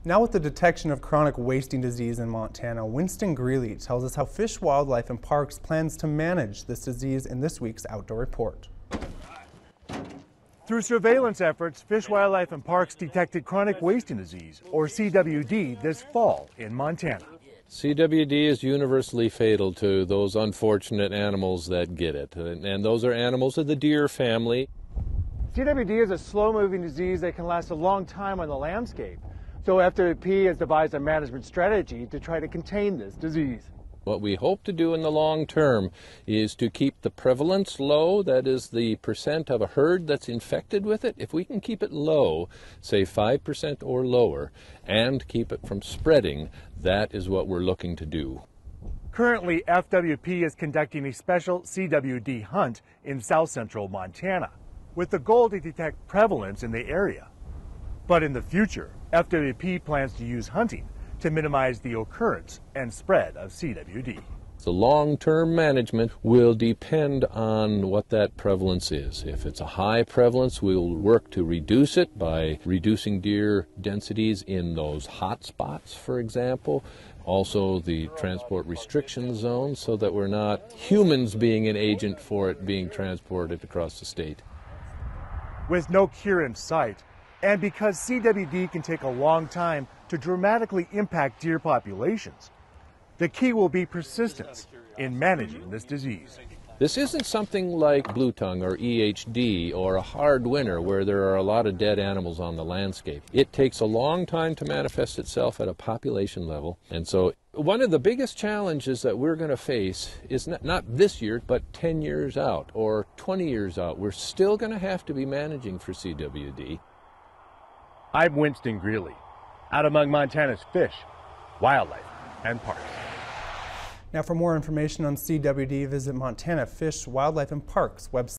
Now with the detection of chronic wasting disease in Montana, Winston Greeley tells us how Fish, Wildlife and Parks plans to manage this disease in this week's Outdoor Report. Through surveillance efforts, Fish, Wildlife and Parks detected chronic wasting disease, or CWD, this fall in Montana. CWD is universally fatal to those unfortunate animals that get it, and those are animals of the deer family. CWD is a slow-moving disease that can last a long time on the landscape. So FWP has devised a management strategy to try to contain this disease. What we hope to do in the long term is to keep the prevalence low, that is the percent of a herd that's infected with it. If we can keep it low, say 5% or lower, and keep it from spreading, that is what we're looking to do. Currently, FWP is conducting a special CWD hunt in south-central Montana, with the goal to detect prevalence in the area. But in the future, FWP plans to use hunting to minimize the occurrence and spread of CWD. The long-term management will depend on what that prevalence is. If it's a high prevalence, we'll work to reduce it by reducing deer densities in those hot spots, for example. Also the transport restriction zone, so that we're not humans being an agent for it being transported across the state. With no cure in sight, and because CWD can take a long time to dramatically impact deer populations, the key will be persistence in managing this disease. This isn't something like blue tongue or EHD or a hard winter where there are a lot of dead animals on the landscape. It takes a long time to manifest itself at a population level, and so one of the biggest challenges that we're going to face is not this year, but 10 years out or 20 years out. We're still going to have to be managing for CWD. I'm Winston Greeley, out among Montana's fish, wildlife, and parks. Now for more information on CWD, visit Montana Fish, Wildlife and Parks website.